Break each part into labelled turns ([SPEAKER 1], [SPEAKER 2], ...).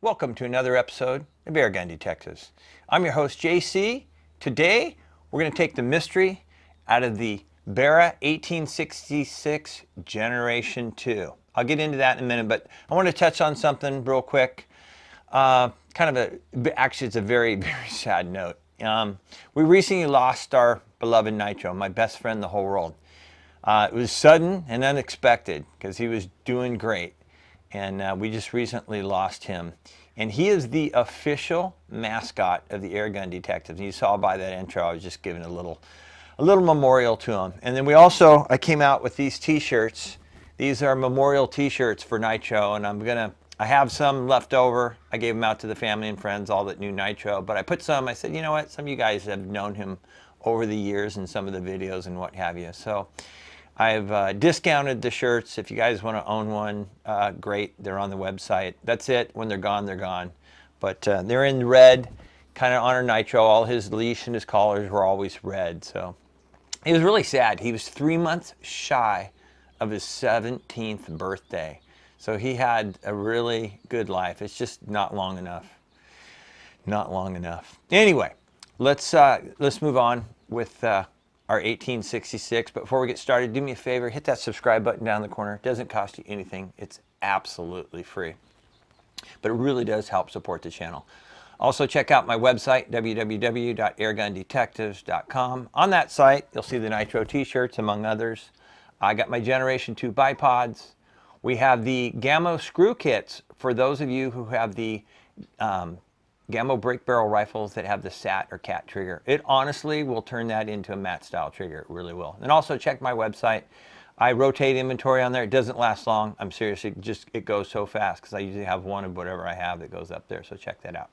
[SPEAKER 1] Welcome to another episode of Airgun Detectives. I'm your host, JC. Today, we're going to take the mystery out of the Barra 1866 Generation 2. I'll get into that in a minute, but I want to touch on something real quick. Actually, it's a very, very sad note. We recently lost our beloved Nitro, my best friend in the whole world. It was sudden and unexpected because he was doing great. And we just recently lost him. And he is the official mascot of the Airgun Detectives. You saw by that intro, I was just giving a little memorial to him. And then I came out with these t-shirts. These are memorial t-shirts for Nitro, and I have some left over. I gave them out to the family and friends, all that knew Nitro. But I put some, I said, you know what, some of you guys have known him over the years in some of the videos and what have you. So I've discounted the shirts. If you guys want to own one, great. They're on the website. That's it. When they're gone, they're gone. But they're in red, kind of honor Nitro. All his leash and his collars were always red. So it was really sad. He was 3 months shy of his 17th birthday. So he had a really good life. It's just not long enough. Not long enough. Anyway, let's move on with our 1866. But before we get started, do me a favor, hit that subscribe button down in the corner. It doesn't cost you anything. It's absolutely free. But it really does help support the channel. Also, check out my website, www.airgundetectives.com. On that site, you'll see the Nitro t-shirts, among others. I got my Generation 2 bipods. We have the Gammo screw kits for those of you who have the Gammo break barrel rifles that have the SAT or CAT trigger. It honestly will turn that into a MAT style trigger. It really will. And also check my website. I rotate inventory on there. It doesn't last long. I'm serious. It goes so fast because I usually have one of whatever I have that goes up there. So check that out.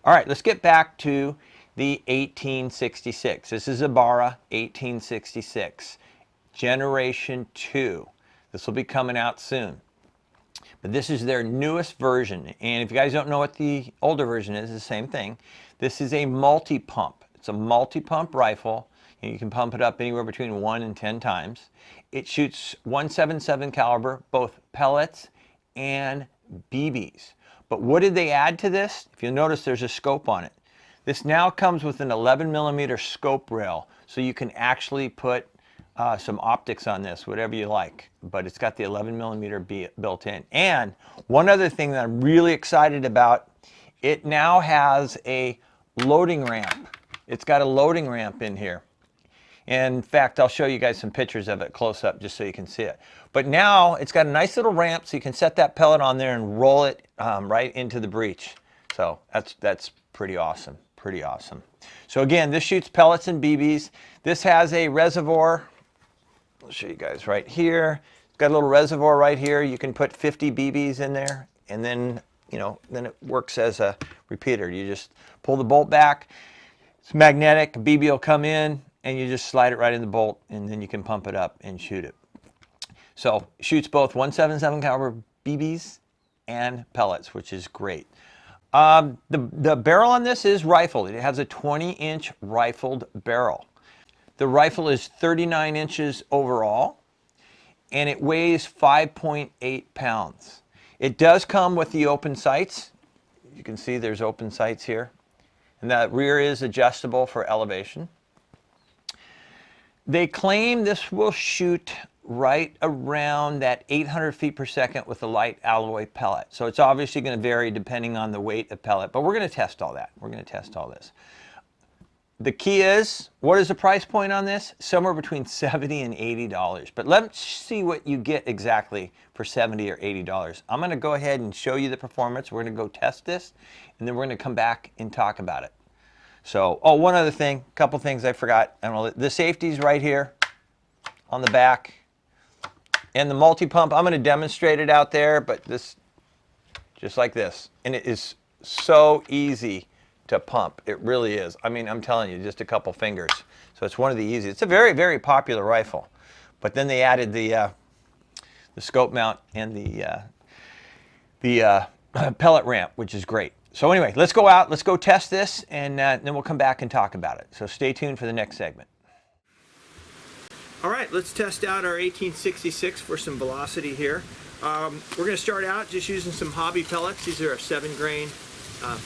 [SPEAKER 1] All right, let's get back to the 1866. This is a Barra 1866 Generation 2. This will be coming out soon. But this is their newest version. And if you guys don't know what the older version is, it's the same thing. This is a multi-pump. It's a multi-pump rifle. And you can pump it up anywhere between 1 and 10 times. It shoots .177 caliber, both pellets and BBs. But what did they add to this? If you'll notice, there's a scope on it. This now comes with an 11 millimeter scope rail. So you can actually put some optics on this, whatever you like, but it's got the 11 millimeter built in. And one other thing that I'm really excited about, it now has a loading ramp. It's got a loading ramp in here. And in fact, I'll show you guys some pictures of it close up just so you can see it. But now it's got a nice little ramp so you can set that pellet on there and roll it right into the breech. So that's pretty awesome, pretty awesome. So again, this shoots pellets and BBs. This has a reservoir. I'll show you guys right here. It's got a little reservoir right here. You can put 50 BBs in there, and then, then it works as a repeater. You just pull the bolt back. It's magnetic. A BB will come in, and you just slide it right in the bolt, and then you can pump it up and shoot it. So it shoots both .177 caliber BBs and pellets, which is great. The barrel on this is rifled. It has a 20-inch rifled barrel. The rifle is 39 inches overall, and it weighs 5.8 pounds. It does come with the open sights. You can see there's open sights here. And that rear is adjustable for elevation. They claim this will shoot right around that 800 feet per second with a light alloy pellet. So it's obviously going to vary depending on the weight of pellet, but we're going to test all that. We're going to test all this. The key is, what is the price point on this? Somewhere between $70 and $80. But let's see what you get exactly for $70 or $80. I'm going to go ahead and show you the performance. We're going to go test this, and then we're going to come back and talk about it. So, oh, one other thing, a couple things I forgot. I don't know, the safety's right here on the back. And the multi-pump, I'm going to demonstrate it out there, but this, just like this. And it is so easy to pump. It really is. I mean, I'm telling you, just a couple fingers. So it's one of the easiest. It's a very, very popular rifle. But then they added the scope mount and the pellet ramp, which is great. So anyway, let's go out, let's go test this, and then we'll come back and talk about it. So stay tuned for the next segment. All right, let's test out our 1866 for some velocity here. We're going to start out just using some hobby pellets. These are a 7-grain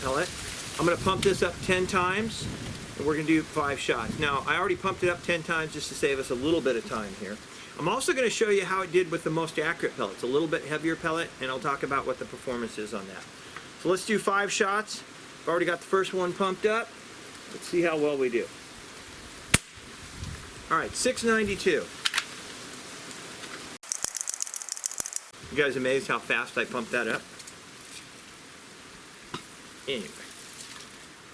[SPEAKER 1] pellet. I'm going to pump this up 10 times, and we're going to do 5 shots. Now, I already pumped it up 10 times just to save us a little bit of time here. I'm also going to show you how it did with the most accurate pellet. It's a little bit heavier pellet, and I'll talk about what the performance is on that. So let's do 5 shots. I've already got the first one pumped up. Let's see how well we do. All right, 692. You guys amazed how fast I pumped that up? Anyway.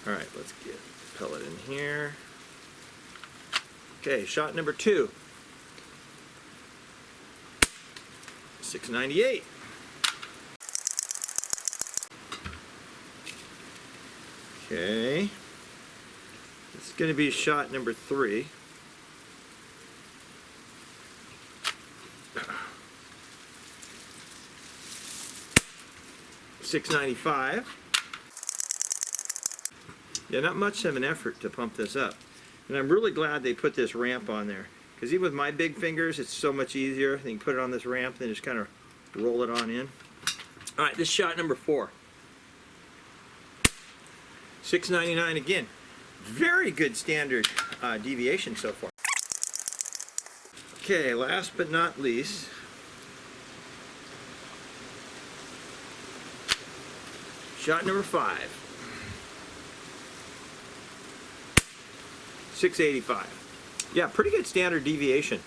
[SPEAKER 1] All right, let's get pellet in here. Okay, shot number 2. 698. Okay. This is going to be shot number 3. $695. Yeah, not much of an effort to pump this up. And I'm really glad they put this ramp on there. Because even with my big fingers, it's so much easier. You can put it on this ramp, then just kind of roll it on in. All right, this is shot number 4. 699 again. Very good standard deviation so far. Okay, last but not least, shot number 5. 685. Yeah, pretty good standard deviation,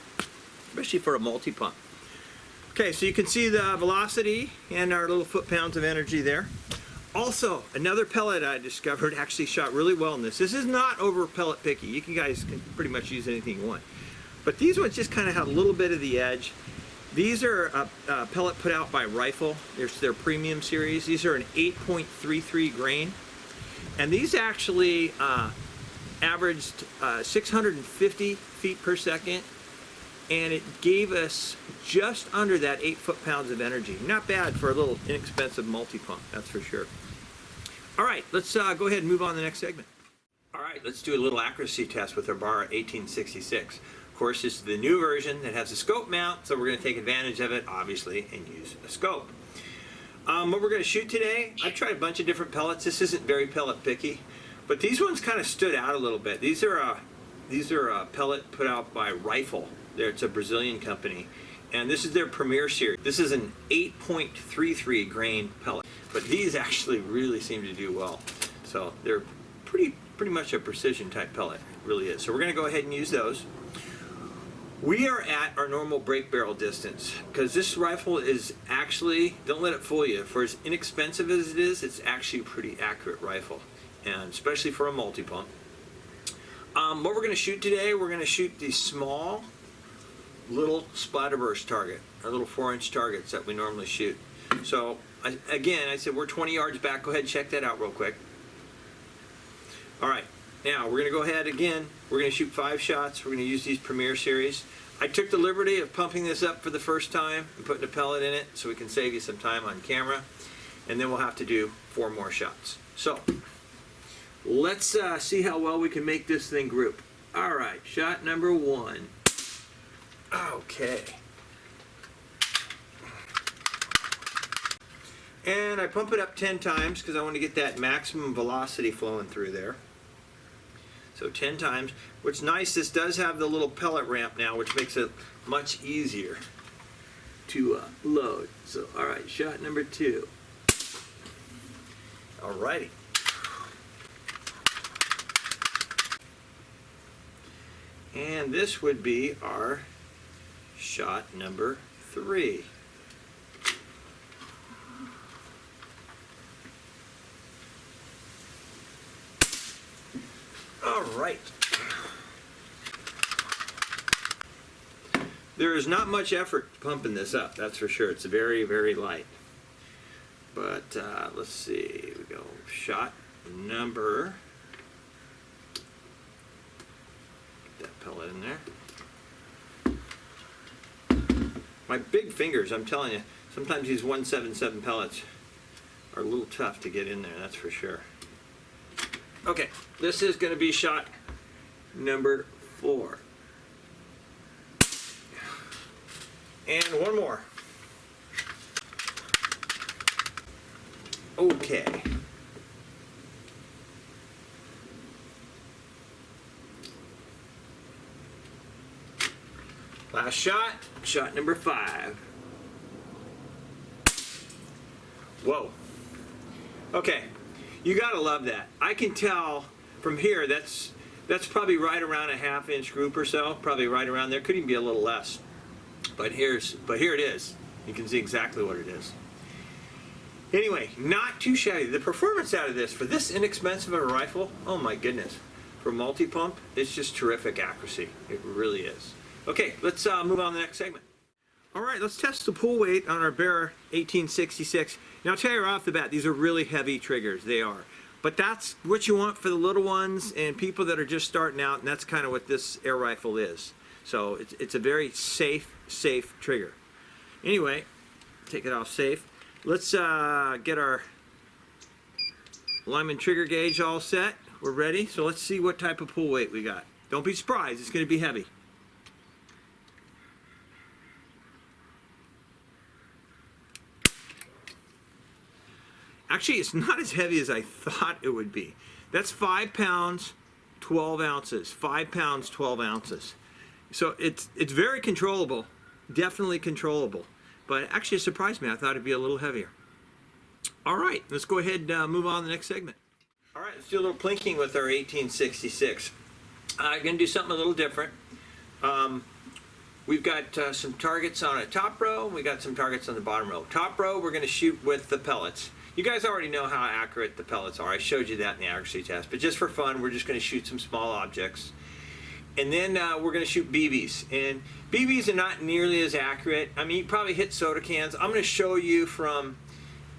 [SPEAKER 1] especially for a multi-pump. Okay, so you can see the velocity and our little foot-pounds of energy there. Also, another pellet I discovered actually shot really well in this. This is not over pellet picky. You guys can pretty much use anything you want. But these ones just kind of have a little bit of the edge. These are a pellet put out by Rifle. There's their premium series. These are an 8.33 grain. And these actually averaged 650 feet per second. And it gave us just under that 8 foot-pounds of energy. Not bad for a little inexpensive multi-pump, that's for sure. All right, let's go ahead and move on to the next segment. All right, let's do a little accuracy test with our Barra 1866. Of course, this is the new version that has a scope mount, so we're going to take advantage of it, obviously, and use a scope. What we're going to shoot today, I've tried a bunch of different pellets. This isn't very pellet picky, but these ones kind of stood out a little bit. These are a pellet put out by Rifle. It's a Brazilian company, and this is their Premier Series. This is an 8.33 grain pellet, but these actually really seem to do well. So they're pretty much a precision type pellet, it really is. So we're going to go ahead and use those. We are at our normal break barrel distance because this rifle is actually, don't let it fool you, for as inexpensive as it is, it's actually a pretty accurate rifle, and especially for a multi-pump. What we're going to shoot today, we're going to shoot these small little splatterburst target, our little 4-inch targets that we normally shoot. So again, I said we're 20 yards back. Go ahead and check that out real quick. All right, now we're going to go ahead again. We're going to shoot 5 shots. We're going to use these Premier Series. I took the liberty of pumping this up for the first time and putting a pellet in it so we can save you some time on camera. And then we'll have to do 4 more shots. So let's see how well we can make this thing group. All right, shot number 1. Okay. And I pump it up 10 times because I want to get that maximum velocity flowing through there. So 10 times. What's nice, this does have the little pellet ramp now, which makes it much easier to load. So, all right, shot number 2. All righty. And this would be our shot number 3. All right. There is not much effort pumping this up, that's for sure. It's very, very light. But let's see, we go shot number, get that pellet in there. My big fingers, I'm telling you, sometimes these 177 pellets are a little tough to get in there, that's for sure. Okay, this is going to be shot number 4. And one more. Okay. Last shot, shot number 5. Whoa. Okay, you gotta love that. I can tell from here that's probably right around a 1/2 inch group or so, probably right around there. Could even be a little less. But here it is. You can see exactly what it is. Anyway, not too shabby. The performance out of this, for this inexpensive of a rifle, oh my goodness. For multi-pump, it's just terrific accuracy. It really is. Okay, let's move on to the next segment. All right, let's test the pull weight on our Barra 1866. Now I'll tell you right off the bat, these are really heavy triggers. They are. But that's what you want for the little ones and people that are just starting out, and that's kind of what this air rifle is. So it's a very safe trigger. Anyway, take it off safe. Let's get our Lyman trigger gauge all set. We're ready. So let's see what type of pull weight we got. Don't be surprised. It's going to be heavy. Actually, it's not as heavy as I thought it would be. That's 5 pounds, 12 ounces. 5 pounds, 12 ounces. So it's very controllable, definitely controllable. But actually it surprised me. I thought it'd be a little heavier. All right, let's go ahead and move on to the next segment. All right, let's do a little plinking with our 1866. I'm going to do something a little different. We've got some targets on a top row, and we got some targets on the bottom row. Top row, we're going to shoot with the pellets. You guys already know how accurate the pellets are. I showed you that in the accuracy test. But just for fun, we're just going to shoot some small objects. And then we're going to shoot BBs. And BBs are not nearly as accurate. I mean, you probably hit soda cans. I'm going to show you from,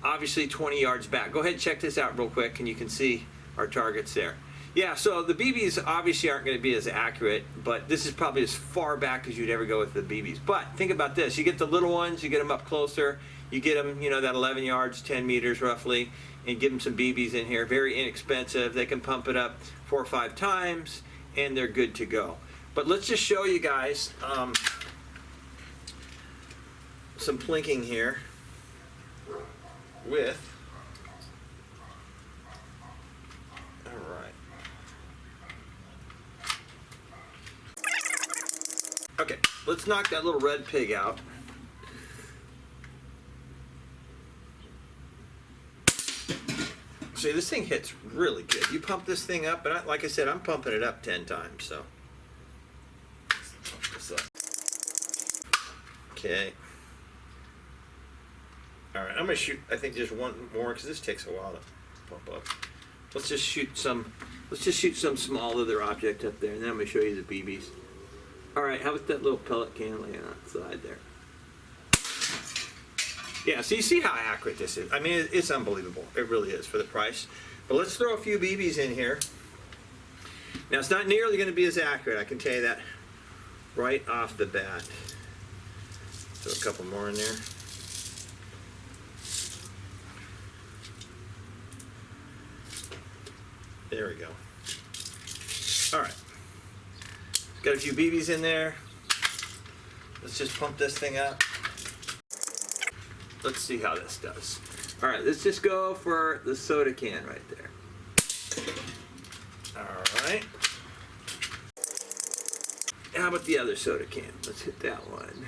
[SPEAKER 1] obviously, 20 yards back. Go ahead and check this out real quick, and you can see our targets there. Yeah, so the BBs obviously aren't going to be as accurate, but this is probably as far back as you'd ever go with the BBs. But think about this. You get the little ones, you get them up closer, you get them, you know, that 11 yards, 10 meters roughly, and give them some BBs in here. Very inexpensive. They can pump it up 4 or 5 times, and they're good to go. But let's just show you guys some plinking here with, all right. Okay, let's knock that little red pig out. See, this thing hits really good. You pump this thing up, and like I said, I'm pumping it up 10 times, so. Let's pump this up. Okay. All right, I'm gonna shoot, I think just one more, because this takes a while to pump up. Let's just shoot some small other object up there, and then I'm gonna show you the BBs. All right, how about that little pellet can laying on the side there? Yeah, so you see how accurate this is. I mean, it's unbelievable. It really is for the price. But let's throw a few BBs in here. Now, it's not nearly going to be as accurate. I can tell you that right off the bat. Throw a couple more in there. There we go. All right. Got a few BBs in there. Let's just pump this thing up. Let's see how this does. All right, let's just go for the soda can right there. All right. how about the other soda can? Let's hit that one.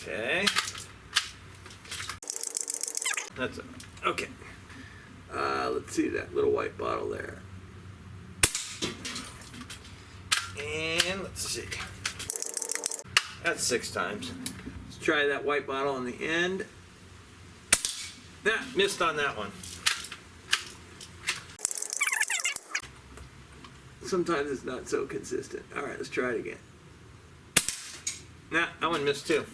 [SPEAKER 1] Okay. That's okay. Let's see that little white bottle there. And let's see. That's 6 times. Let's try that white bottle on the end. Nah, missed on that one. Sometimes it's not so consistent. All right, let's try it again. Nah, that one missed too.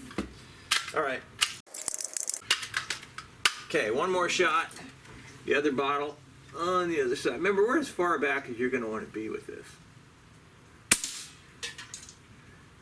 [SPEAKER 1] All right. Okay, one more shot. The other bottle on the other side. Remember, we're as far back as you're going to want to be with this.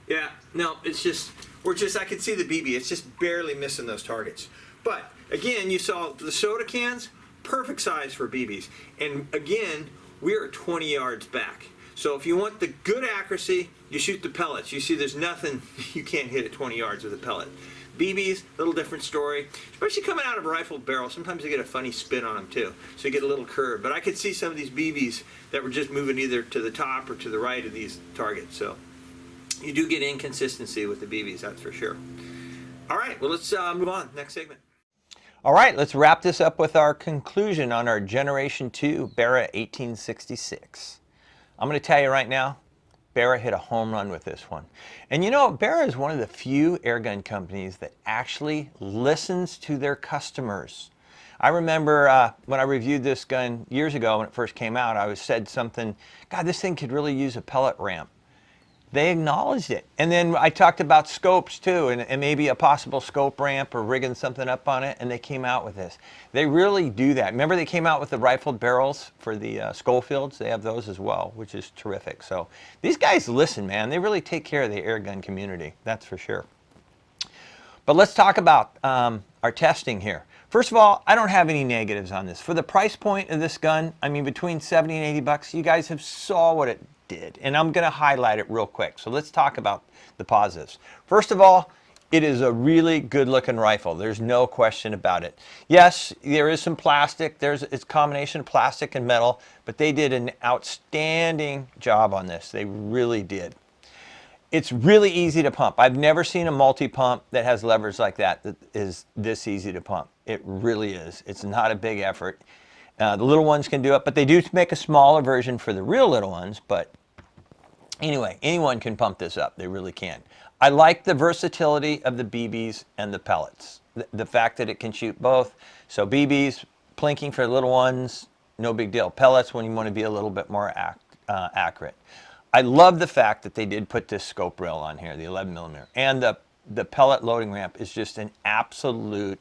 [SPEAKER 1] Yeah, no, it's just, I can see the BB. It's just barely missing those targets. But, again, you saw the soda cans, perfect size for BBs. And, again, we're 20 yards back. So if you want the good accuracy, you shoot the pellets. You see there's nothing you can't hit at 20 yards with a pellet. BBs, little different story. Especially coming out of a rifled barrel, sometimes they get a funny spin on them too. So you get a little curve. But I could see some of these BBs that were just moving either to the top or to the right of these targets. So you do get inconsistency with the BBs, that's for sure. All right, well, let's move on. Next segment. All right, let's wrap this up with our conclusion on our Generation 2 Barra 1866. I'm going to tell you right now, Barra hit a home run with this one. And you know, Barra is one of the few airgun companies that actually listens to their customers. I remember when I reviewed this gun years ago when it first came out, I said something, God, this thing could really use a pellet ramp. They acknowledged it. And then I talked about scopes too, and maybe a possible scope ramp or rigging something up on it, and they came out with this. They really do that. Remember they came out with the rifled barrels for the Schofields? They have those as well, which is terrific. So these guys listen, man. They really take care of the airgun community, that's for sure. But let's talk about our testing here. First of all, I don't have any negatives on this. For the price point of this gun, I mean between 70 and 80 bucks, you guys have saw what it did, and I'm going to highlight it real quick. So let's talk about the positives. First of all, it is a really good looking rifle. There's no question about it. Yes, there is some plastic. It's a combination of plastic and metal, but they did an outstanding job on this. They really did. It's really easy to pump. I've never seen a multi-pump that has levers like that is this easy to pump. It really is. It's not a big effort. The little ones can do it, but they do make a smaller version for the real little ones. But anyway, anyone can pump this up. They really can. I like the versatility of the BBs and the pellets. The fact that it can shoot both. So BBs, plinking for the little ones, no big deal. Pellets when you want to be a little bit more accurate. I love the fact that they did put this scope rail on here, the 11 millimeter. And the pellet loading ramp is just an absolute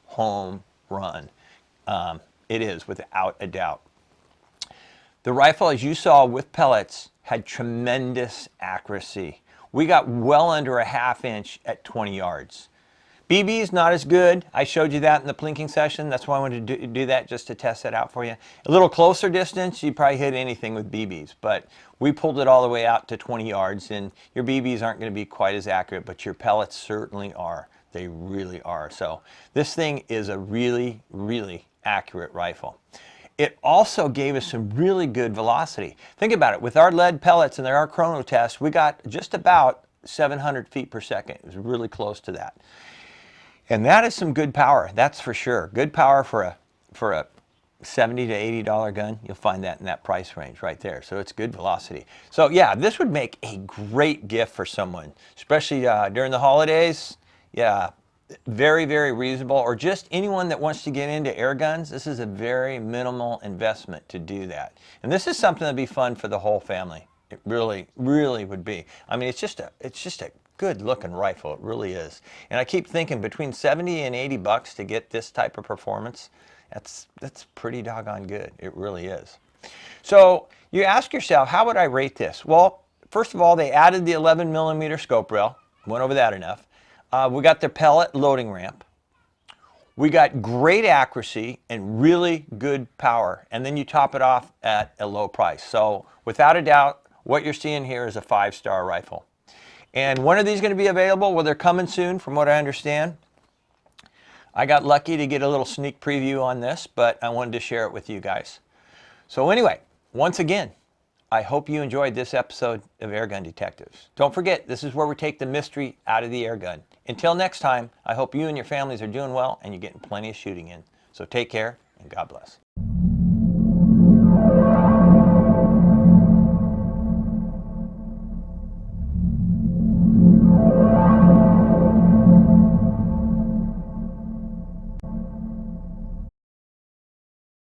[SPEAKER 1] home run. It is, without a doubt. The rifle, as you saw with pellets, had tremendous accuracy. We got well under a ½ inch at 20 yards. BB is not as good. I showed you that in the plinking session. That's why I wanted to do that, just to test that out for you. A little closer distance, you probably hit anything with BBs, but we pulled it all the way out to 20 yards, and your BBs aren't going to be quite as accurate, but your pellets certainly are. They really are. So this thing is a really, really accurate rifle. It also gave us some really good velocity. Think about it. With our lead pellets and our chrono test, we got just about 700 feet per second. It was really close to that. And that is some good power, that's for sure. Good power for a $70 to $80 gun. You'll find that in that price range right there. So it's good velocity. So yeah, this would make a great gift for someone, especially during the holidays. Yeah, very, very reasonable. Or just anyone that wants to get into air guns. This is a very minimal investment to do that. And this is something that'd be fun for the whole family. It really, really would be. I mean, it's just a good looking rifle. It really is. And I keep thinking between 70 and 80 bucks to get this type of performance, that's pretty doggone good. It really is. So you ask yourself, how would I rate this? Well, first of all, they added the 11 millimeter scope rail. Went over that enough. We got their pellet loading ramp. We got great accuracy and really good power. And then you top it off at a low price. So without a doubt, what you're seeing here is a 5-star rifle. And when are these going to be available? Well, they're coming soon, from what I understand. I got lucky to get a little sneak preview on this, but I wanted to share it with you guys. So anyway, once again, I hope you enjoyed this episode of Airgun Detectives. Don't forget, this is where we take the mystery out of the airgun. Until next time, I hope you and your families are doing well and you're getting plenty of shooting in. So take care and God bless.